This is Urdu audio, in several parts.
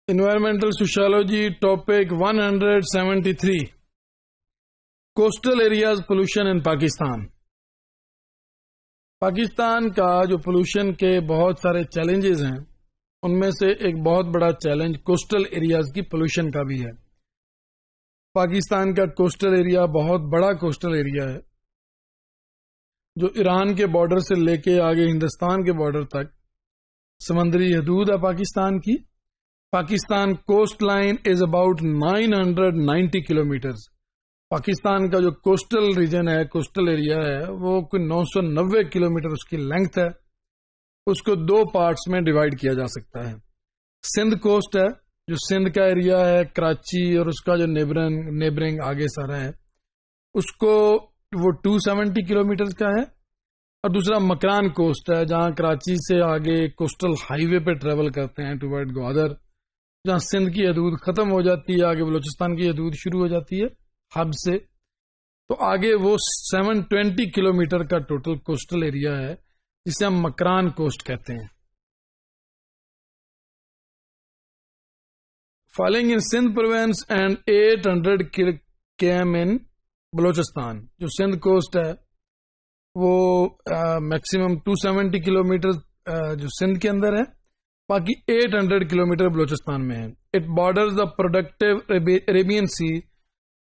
Environmental Sociology topic 173 Coastal Areas Pollution in Pakistan. Pakistan کا جو پولوشن کے بہت سارے چیلنجز ہیں ان میں سے ایک بہت بڑا چیلنج کوسٹل ایریاز کی پولوشن کا بھی ہے. پاکستان کا کوسٹل ایریا بہت بڑا کوسٹل ایریا ہے جو ایران کے بارڈر سے لے کے آگے ہندوستان کے بارڈر تک سمندری حدود ہے پاکستان کی. Pakistan coast line is about 990 kilometers. Pakistan کا جو کوسٹل ریجن ہے، کوسٹل ایریا ہے، وہ کوئی 990 کلومیٹر اس کی لینگتھ ہے. اس کو دو پارٹس میں ڈیوائیڈ کیا جا سکتا ہے. سندھ کوسٹ ہے جو سندھ کا ایریا ہے، کراچی اور اس کا جو نیبرنگ آگے سارا ہے، اس کو وہ 270 کلومیٹر کا ہے. اور دوسرا مکران کوسٹ ہے جہاں کراچی سے آگے کوسٹل ہائی وے پہ ٹریول کرتے ہیں ٹوورڈ گوادر، جہاں سندھ کی حدود ختم ہو جاتی ہے، آگے بلوچستان کی حدود شروع ہو جاتی ہے ہب سے. تو آگے وہ 720 کلومیٹر کا ٹوٹل کوسٹل ایریا ہے جسے ہم مکران کوسٹ کہتے ہیں. Falling in Sindh province and 800 km ان بلوچستان. جو سندھ کوسٹ ہے وہ میکسیمم 270 کلومیٹر جو سندھ کے اندر ہے، باقی 800 کلومیٹر بلوچستان میں ہے. It borders the productive Arabian sea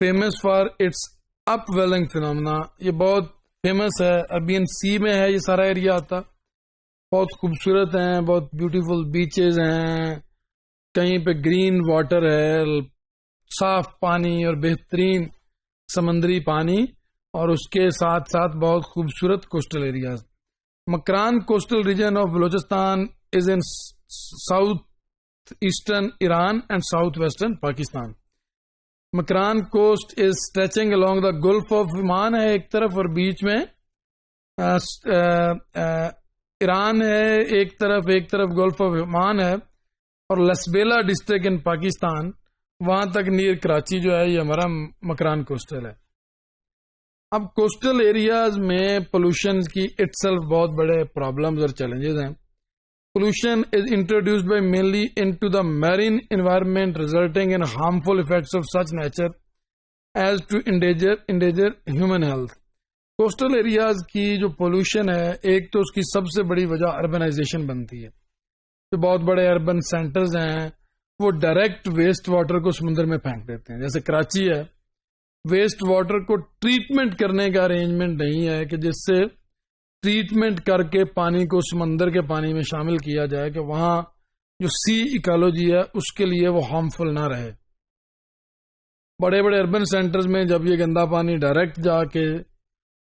famous for its upwelling phenomena. یہ بہت فیمس ہے، عربین سی میں ہے یہ سارا ایریا آتا. بہت خوبصورت ہیں، بہت بیوٹیفل بیچز ہیں، کہیں پہ گرین واٹر ہے، صاف پانی اور بہترین سمندری پانی، اور اس کے ساتھ ساتھ بہت خوبصورت coastal areas. Makran coastal region of Balochistan is in south eastern Iran and south western Pakistan. Makran coast is stretching along the gulf of Oman ہے ایک طرف، اور بیچ میں ایران ہے ایک طرف گلف آف عمان ہے، اور لسبیلا ڈسٹرکٹ ان پاکستان وہاں تک نیر کراچی جو ہے یہ ہمارا مکران کوسٹل ہے. اب کوسٹل ایریاز میں پولوشن کی اٹ سیلف بہت بڑے پرابلمز اور چیلنجز ہیں. Pollution is introduced by mainly into the marine environment, resulting in harmful effects of such nature as to endanger human health. Coastal areas کی جو پولوشن ہے، ایک تو اس کی سب سے بڑی وجہ اربنائزیشن بنتی ہے. جو بہت بڑے اربن سینٹرز ہیں وہ ڈائریکٹ ویسٹ واٹر کو سمندر میں پھینک دیتے ہیں. جیسے کراچی ہے، ویسٹ واٹر کو ٹریٹمنٹ کرنے کا ارینجمنٹ نہیں ہے کہ جس سے ٹریٹمنٹ کر کے پانی کو سمندر کے پانی میں شامل کیا جائے کہ وہاں جو سی ایکالوجی ہے اس کے لیے وہ ہارمفل نہ رہے. بڑے بڑے اربن سینٹرز میں جب یہ گندا پانی ڈائریکٹ جا کے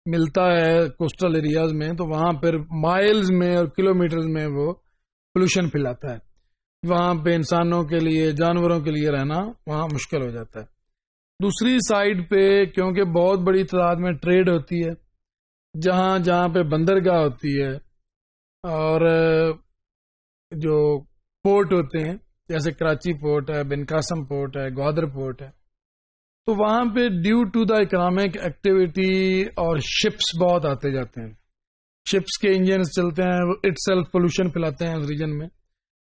ملتا ہے کوسٹل ایریاز میں، تو وہاں پھر مائلز میں اور کلومیٹرز میں وہ پولوشن پھیلاتا ہے. وہاں پہ انسانوں کے لیے، جانوروں کے لیے رہنا وہاں مشکل ہو جاتا ہے. دوسری سائڈ پہ کیونکہ بہت بڑی تعداد میں ٹریڈ ہوتی ہے، جہاں پہ بندرگاہ ہوتی ہے اور جو پورٹ ہوتے ہیں جیسے کراچی پورٹ ہے، بن قاسم پورٹ ہے، گوادر پورٹ ہے، تو وہاں پہ due to the economic activity اور شپس بہت آتے جاتے ہیں. شپس کے انجنز چلتے ہیں، وہ اٹ سیلف پولوشن پھیلاتے ہیں اس ریجن میں.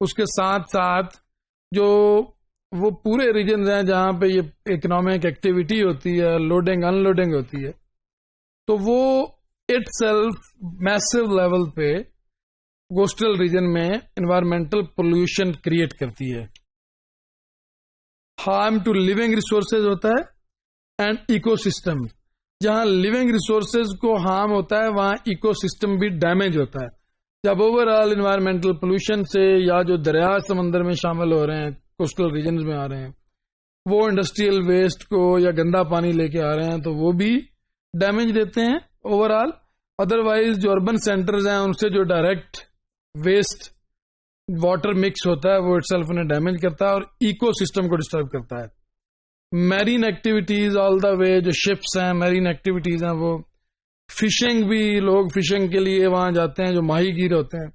اس کے ساتھ ساتھ جو وہ پورے ریجنز ہیں جہاں پہ یہ اکنامک ایکٹیویٹی ہوتی ہے، لوڈنگ ان لوڈنگ ہوتی ہے، تو وہ اٹ سیلف میسو لیول پہ کوسٹل ریجن میں انوائرمنٹل پولوشن کریٹ کرتی ہے. ہارم ٹو لیونگ ریسورسز ہوتا ہے اینڈ ایکو سسٹم. جہاں لیونگ ریسورسز کو ہارم ہوتا ہے وہاں ایکو سسٹم بھی ڈیمیج ہوتا ہے. جب اوور آل انوائرمنٹل پولوشن سے یا جو دریا سمندر میں شامل ہو رہے ہیں کوسٹل ریجنز میں آ رہے ہیں وہ انڈسٹریل ویسٹ کو یا گندا پانی لے کے آ رہے ہیں تو وہ بھی ڈیمیج دیتے ہیں اوور آل. ادروائز جو اربن سینٹرز ہیں ان سے جو ڈائریکٹ ویسٹ واٹر مکس ہوتا ہے وہ اٹ سیلف انہیں ڈیمیج کرتا ہے اور ایکو سسٹم کو ڈسٹرب کرتا ہے. میرین ایکٹیویٹیز آل دا وے، جو شپس ہیں میرین ایکٹیویٹیز ہیں، وہ فشنگ بھی، لوگ فشنگ کے لیے وہاں جاتے ہیں جو ماہی گیر ہوتے ہیں.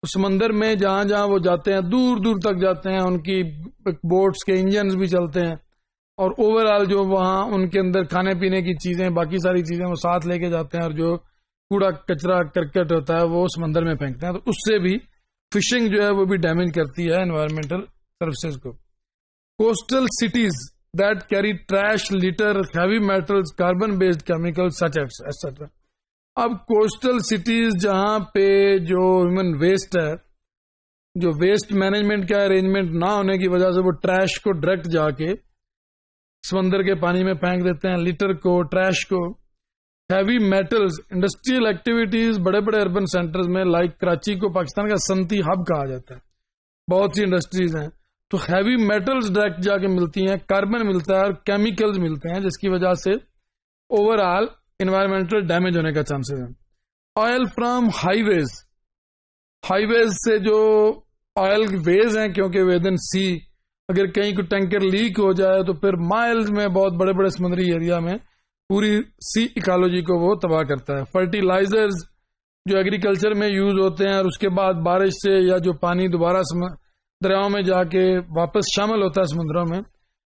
سمندر میں جہاں وہ جاتے ہیں دور دور تک جاتے ہیں، ان کی بوٹس کے انجنز بھی چلتے ہیں، اور اوور آل جو وہاں ان کے اندر کھانے پینے کی چیزیں، باقی ساری چیزیں وہ ساتھ لے کے جاتے ہیں، اور جو کوڑا کچرا کرکٹ ہوتا ہے وہ سمندر میں پھینکتے ہیں. تو اس سے بھی فشنگ جو ہے وہ بھی ڈیمیج کرتی ہے انوائرمنٹل سروسز کو. Coastal cities that carry trash, litter, heavy metals, carbon based chemical such etcetera. اب کوسٹل سٹیز جہاں پہ جو ہیومن ویسٹ ہے, جو ویسٹ مینجمنٹ کا ارینجمنٹ نہ ہونے کی وجہ سے وہ ٹریش کو ڈائریکٹ جا کے سمندر کے پانی میں پھینک دیتے ہیں, لٹر کو, ٹریش کو. ہیوی میٹلز, انڈسٹریل ایکٹیویٹیز بڑے بڑے اربن سینٹرز میں, لائک کراچی کو پاکستان کا صنعتی ہب کہا جاتا ہے, بہت سی انڈسٹریز ہیں, تو ہیوی میٹلز ڈائریکٹ جا کے ملتی ہیں, کاربن ملتا ہے اور کیمیکلز ملتے ہیں, جس کی وجہ سے اوور آل انوائرمنٹل ڈیمیج ہونے کا چانسز ہیں. Oil from highways, highways سے جو آئل ویز ہیں کیونکہ ود ان سی, اگر کہیں کو ٹینکر لیک ہو جائے تو پھر مائلز میں بہت بڑے بڑے سمندری ایریا میں پوری سی ایکالوجی کو وہ تباہ کرتا ہے. فرٹیلائزرز جو ایگریکلچر میں یوز ہوتے ہیں اور اس کے بعد بارش سے یا جو پانی دوبارہ دریاؤں میں جا کے واپس شامل ہوتا ہے سمندروں میں,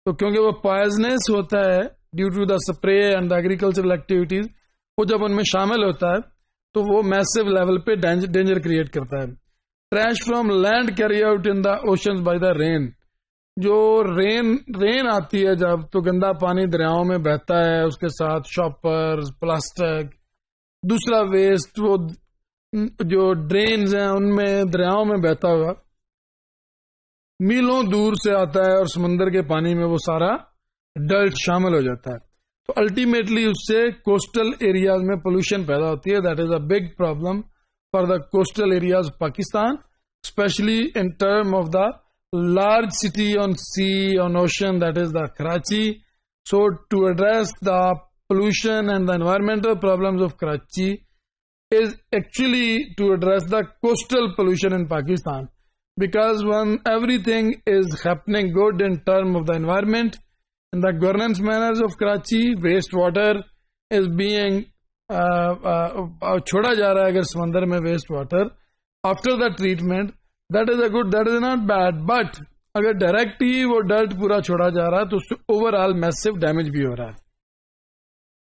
تو کیونکہ وہ پوائزنس ہوتا ہے due to the spray and agricultural activities, وہ جب ان میں شامل ہوتا ہے تو وہ میسو لیول پہ ڈینجر کریٹ کرتا ہے. Trash from land carry out in the oceans by the rain, جو رین آتی ہے جب, تو گندا پانی دریاؤں میں بہتا ہے, اس کے ساتھ شاپر, پلاسٹک, دوسرا ویسٹ, وہ جو ڈرینز ہیں ان میں دریاؤں میں بہتا ہوا میلوں دور سے آتا ہے اور سمندر کے پانی میں وہ سارا ڈلٹ شامل ہو جاتا ہے. تو الٹیمیٹلی اس سے کوسٹل ایریاز میں پولوشن پیدا ہوتی ہے. That is a big problem for the coastal areas Pakistan, especially in term of the large city on sea, on ocean, that is the Karachi. So to address the pollution and the environmental problems of Karachi is actually to address the coastal pollution in Pakistan, because when everything is happening good in terms of the environment and the governance manners of Karachi, wastewater is being چھوڑا جا رہا ہے اگر سمندر میں waste water after the treatment, that is a good, that is not bad. But اگر ڈائریکٹ ہی وہ ڈرٹ پورا چھوڑا جا رہا ہے تو اس سے اوور آل میسو ڈیمیج بھی ہو رہا ہے.